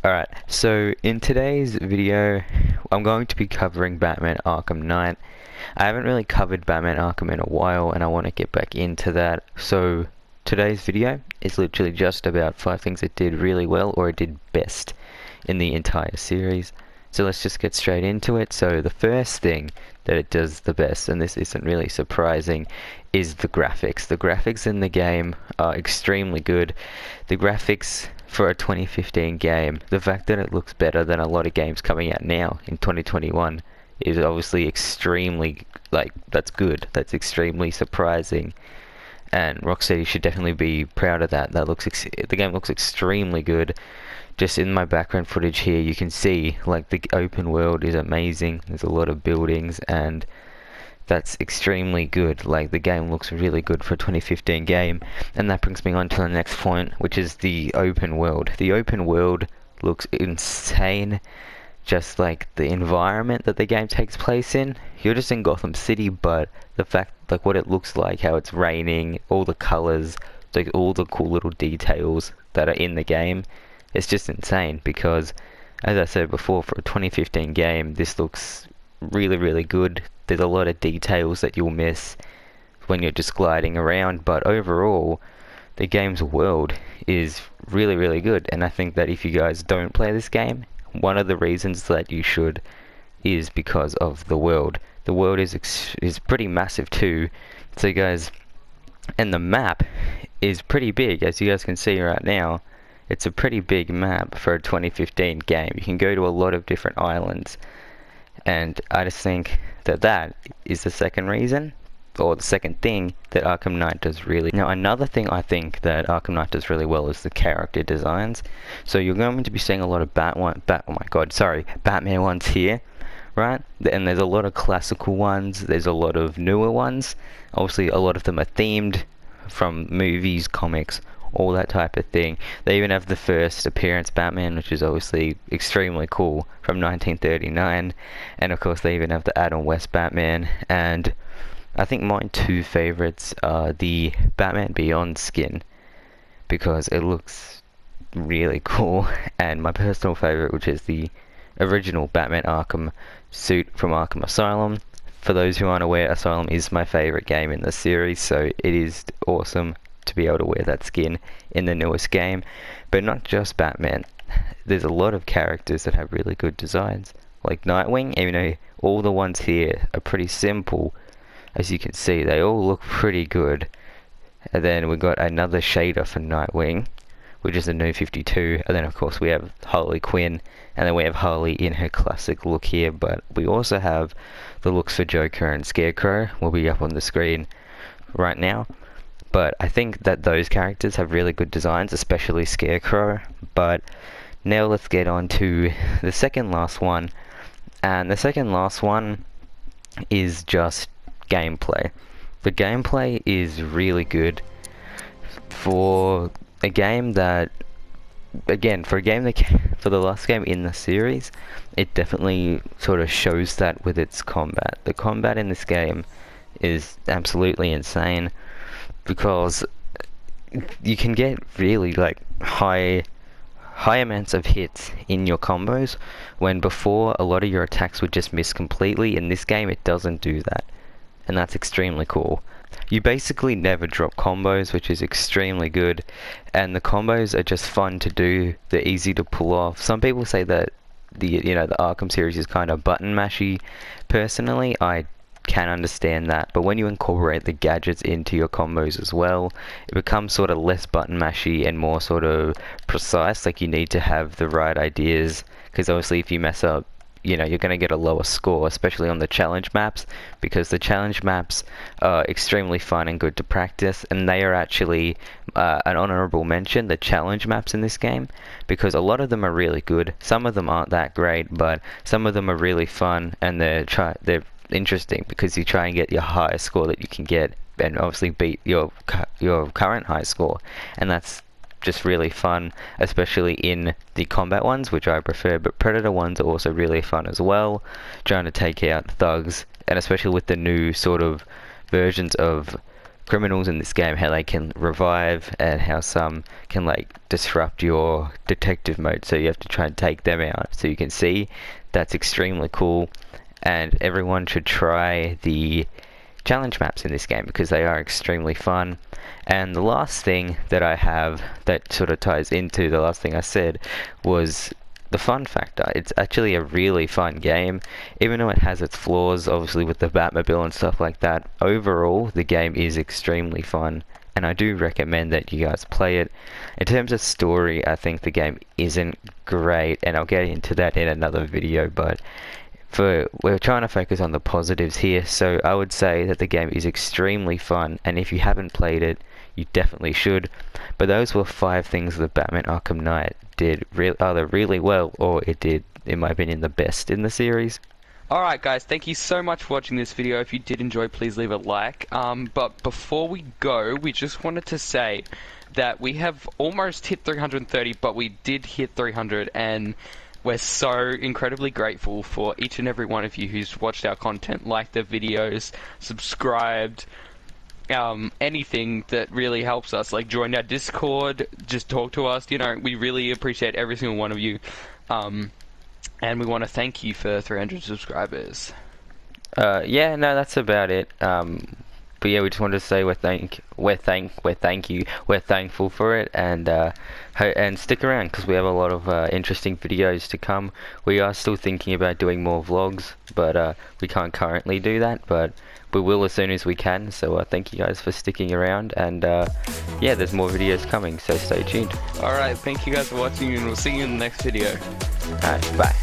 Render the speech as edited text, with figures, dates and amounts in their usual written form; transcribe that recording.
Alright, so in today's video, I'm going to be covering Batman Arkham Knight. I haven't really covered Batman Arkham in a while, and I want to get back into that. So today's video is literally just about 5 things it did really well, or it did best in the entire series. So let's just get straight into it. So the first thing that it does the best, and this isn't really surprising, is the graphics. The graphics in the game are extremely good. The graphics for a 2015 game, the fact that it looks better than a lot of games coming out now in 2021 is obviously extremely, that's good. That's extremely surprising. And Rocksteady should definitely be proud of that. The game looks extremely good. Just in my background footage here, you can see the open world is amazing. There's a lot of buildings, and that's extremely good. The game looks really good for a 2015 game. And that brings me on to the next point, which is the open world. The open world looks insane. Just the environment that the game takes place in. You're just in Gotham City, but the fact, what it looks like, how it's raining, all the colors, all the cool little details that are in the game, it's just insane. Because, as I said before, for a 2015 game, this looks really, really good. There's a lot of details that you'll miss when you're just gliding around, but overall, the game's world is really, really good. And I think that if you guys don't play this game, one of the reasons that you should is because of the world. The world is pretty massive too. So guys, and the map is pretty big, as you guys can see right now. It's a pretty big map for a 2015 game. You can go to a lot of different islands, and I just think that that is the second reason, or the second thing, that Arkham Knight does really. Now, another thing I think that Arkham Knight does really well is the character designs. So you're going to be seeing a lot of Batman ones here, right? And there's a lot of classical ones. There's a lot of newer ones. Obviously, a lot of them are themed from movies, comics, all that type of thing. They even have the first appearance Batman, which is obviously extremely cool, from 1939. And of course, they even have the Adam West Batman. And I think my two favorites are the Batman Beyond skin, because it looks really cool, and my personal favorite, which is the original Batman Arkham suit from Arkham Asylum. For those who aren't aware, Asylum is my favorite game in the series, so it is awesome to be able to wear that skin in the newest game. But not just Batman. There's a lot of characters that have really good designs, like Nightwing. Even though all the ones here are pretty simple, as you can see, they all look pretty good. And then we got another shader for Nightwing, which is the new 52. And then of course we have Harley Quinn, and then we have Harley in her classic look here. But we also have the looks for Joker and Scarecrow, will be up on the screen right now. But I think that those characters have really good designs, especially Scarecrow. But now let's get on to the second last one. And the second last one is just gameplay. The gameplay is really good for a game that, again, for the last game in the series, it definitely sort of shows that with its combat. The combat in this game is absolutely insane, because you can get really high amounts of hits in your combos, when before a lot of your attacks would just miss completely. In this game, it doesn't do that, and that's extremely cool. You basically never drop combos, which is extremely good, and the combos are just fun to do. They're easy to pull off. Some people say that the Arkham series is kind of button mashy. Personally, I can understand that, but when you incorporate the gadgets into your combos as well, it becomes sort of less button mashy and more sort of precise. You need to have the right ideas, because obviously if you mess up, you're going to get a lower score, especially on the challenge maps, because the challenge maps are extremely fun and good to practice, and they are actually an honorable mention, the challenge maps in this game, because a lot of them are really good. Some of them aren't that great, but some of them are really fun, and they're interesting, because you try and get your highest score that you can get, and obviously beat your current high score, and that's just really fun, especially in the combat ones, which I prefer. But Predator ones are also really fun as well, trying to take out thugs, and especially with the new sort of versions of criminals in this game, how they can revive and how some can like disrupt your detective mode, so you have to try and take them out. So you can see that's extremely cool, and everyone should try the challenge maps in this game because they are extremely fun. And the last thing that I have that sort of ties into the last thing I said was the fun factor. It's actually a really fun game, even though it has its flaws, obviously with the Batmobile and stuff like that. Overall, the game is extremely fun, and I do recommend that you guys play it. In terms of story, I think the game isn't great, and I'll get into that in another video, but we're trying to focus on the positives here, so I would say that the game is extremely fun, and if you haven't played it, you definitely should. But those were 5 things that Batman Arkham Knight did either really well, or it did, in my opinion, the best in the series. Alright guys, thank you so much for watching this video. If you did enjoy, please leave a like. But before we go, we just wanted to say that we have almost hit 330, but we did hit 300, and we're so incredibly grateful for each and every one of you who's watched our content, liked the videos, subscribed, anything that really helps us, like join our Discord, just talk to us, you know, we really appreciate every single one of you, and we want to thank you for 300 subscribers. Yeah, no, that's about it. But yeah, we just wanted to say we're thankful for it, and stick around because we have a lot of interesting videos to come. We are still thinking about doing more vlogs, but we can't currently do that, but we will as soon as we can. So thank you guys for sticking around, and yeah, there's more videos coming, so stay tuned. Alright, thank you guys for watching, and we'll see you in the next video. Alright, bye.